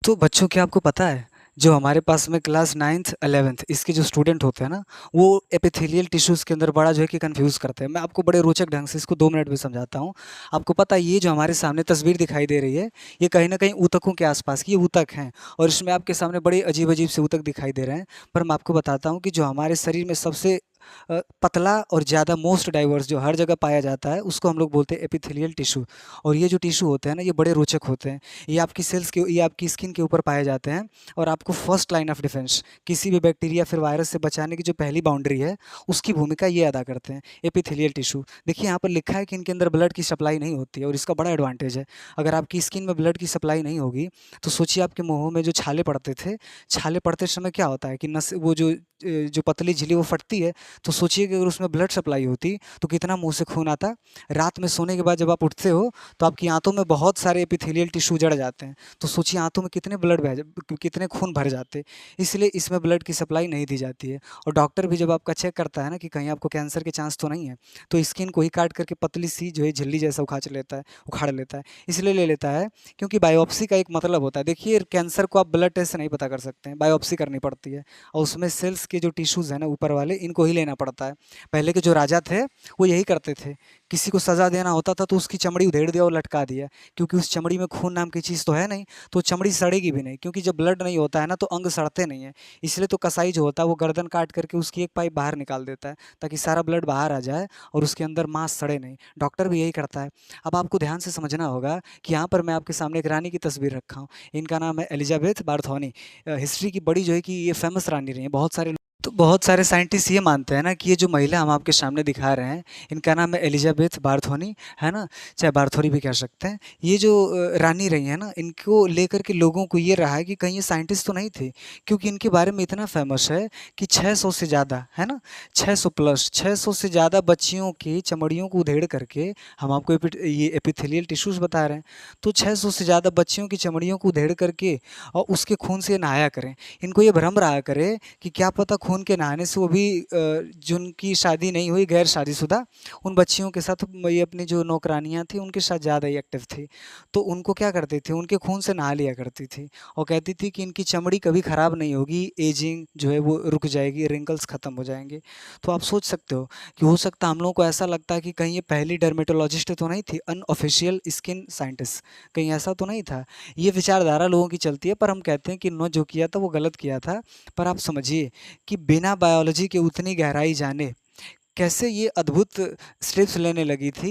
तो बच्चों क्या आपको पता है, जो हमारे पास में क्लास 9th 11th इसके जो स्टूडेंट होते हैं ना, वो एपिथेलियल टिश्यूज़ के अंदर बड़ा जो है कि कन्फ्यूज़ करते हैं। मैं आपको बड़े रोचक ढंग से इसको 2 मिनट में समझाता हूँ। आपको पता है ये जो हमारे सामने तस्वीर दिखाई दे रही है, ये कहीं न कहीं ऊतकों के आस-पास की ये ऊतक हैं और इसमें आपके सामने बड़े अजीब-अजीब से ऊतक दिखाई दे रहे हैं। पर मैं आपको बताता हूँ कि जो हमारे शरीर में सबसे पतला और ज़्यादा मोस्ट डाइवर्स जो हर जगह पाया जाता है, उसको हम लोग बोलते हैं एपिथेलियल टिश्यू। और ये जो टिश्यू होते हैं ना, ये बड़े रोचक होते हैं। ये आपकी स्किन के ऊपर पाए जाते हैं और आपको फर्स्ट लाइन ऑफ डिफेंस किसी भी बैक्टीरिया फिर वायरस से बचाने की जो पहली बाउंड्री है, उसकी भूमिका ये अदा करते हैं, एपिथेलियल टिश्यू। देखिए यहाँ पर लिखा है कि इनके अंदर ब्लड की सप्लाई नहीं होती है और इसका बड़ा एडवांटेज है। अगर आपकी स्किन में ब्लड की सप्लाई नहीं होगी, तो सोचिए आपके मुँहों में जो छाले पड़ते थे, छाले पड़ते समय क्या होता है कि नस वो जो पतली झिल्ली वो फटती है, तो सोचिए कि अगर उसमें ब्लड सप्लाई होती, तो कितना मुँह से खून आता। रात में सोने के बाद जब आप उठते हो, तो आपकी आँतों में बहुत सारे एपिथेलियल टिश्यू जड़ जाते हैं। तो सोचिए आँतों में कितने खून भर जाते। इसलिए इसमें ब्लड की सप्लाई नहीं दी जाती है और डॉक्टर भी जब आपका चेक करता है ना कि कहीं आपको कैंसर के चांस तो नहीं है, तो स्किन को ही काट करके पतली-सी जो है झिल्ली जैसा उखाड़ लेता है। इसलिए ले लेता है क्योंकि बायोप्सी का एक मतलब होता है। देखिए कैंसर को आप ब्लड टेस्ट से नहीं पता कर सकते हैं, बायोप्सी करनी पड़ती है और उसमें सेल्स के जो टिश्यूज़ हैं ना ऊपर वाले, इनको ही लेना पड़ता है। पहले के जो राजा थे, वो यही करते थे। किसी को सज़ा देना होता था तो उसकी चमड़ी उधेड़ दिया और लटका दिया, क्योंकि उस चमड़ी में खून नाम की चीज़ तो है नहीं, तो चमड़ी सड़ेगी भी नहीं, क्योंकि जब ब्लड नहीं होता है ना तो अंग सड़ते नहीं हैं। इसलिए तो कसाई जो होता है वो गर्दन काट करके उसकी एक पाइप बाहर निकाल देता है, ताकि सारा ब्लड बाहर आ जाए और उसके अंदर मांस सड़े नहीं। डॉक्टर भी यही करता है। अब आपको ध्यान से समझना होगा कि यहाँ पर मैं आपके सामने एक रानी की तस्वीर रखा हूँ। इनका नाम है एलिज़ाबेथ बार्थोनी। हिस्ट्री की बड़ी जो है कि ये फ़ेमस रानी रही हैं। बहुत सारे साइंटिस्ट ये मानते हैं ना कि ये जो महिला हम आपके सामने दिखा रहे हैं, इनका नाम है एलिज़ाबेथ बार्थोनी, है ना? चाहे बार्थोरी भी कह सकते हैं। ये जो रानी रही हैं ना, इनको लेकर के लोगों को ये रहा है कि कहीं ये साइंटिस्ट तो नहीं थे, क्योंकि इनके बारे में इतना फ़ेमस है कि 600 से ज़्यादा, है ना? 600 प्लस 600 से ज़्यादा बच्चियों की चमड़ियों को उधेड़ करके हम आपको ये एपिथेलियल टिश्यूज़ बता रहे हैं। तो 600 से ज़्यादा बच्चियों की चमड़ियों को उधेड़ करके और उसके खून से नहाया करें। इनको ये भ्रम रहा करे कि क्या पता खून के नहाने से वो भी जिनकी शादी नहीं हुई गैर शादीशुदा उन बच्चियों के साथ ये अपनी जो नौकरानियाँ थी उनके साथ ज़्यादा ही एक्टिव थी। तो उनको क्या करती थी, उनके खून से नहा लिया करती थी और कहती थी कि इनकी चमड़ी कभी ख़राब नहीं होगी, एजिंग जो है वो रुक जाएगी, रिंकल्स ख़त्म हो जाएँगे। तो आप सोच सकते हो कि हो सकता है हम लोगों को ऐसा लगता है कि कहीं ये पहली डर्मेटोलॉजिस्ट तो नहीं थी, अनऑफ़िशियल स्किन साइंटिस्ट, कहीं ऐसा तो नहीं था? ये विचारधारा लोगों की चलती है, पर हम कहते हैं कि इन्होंने जो किया था वो गलत किया था। पर आप समझिए कि बिना बायोलॉजी के उतनी गहराई जाने कैसे ये अद्भुत स्टेप्स लेने लगी थी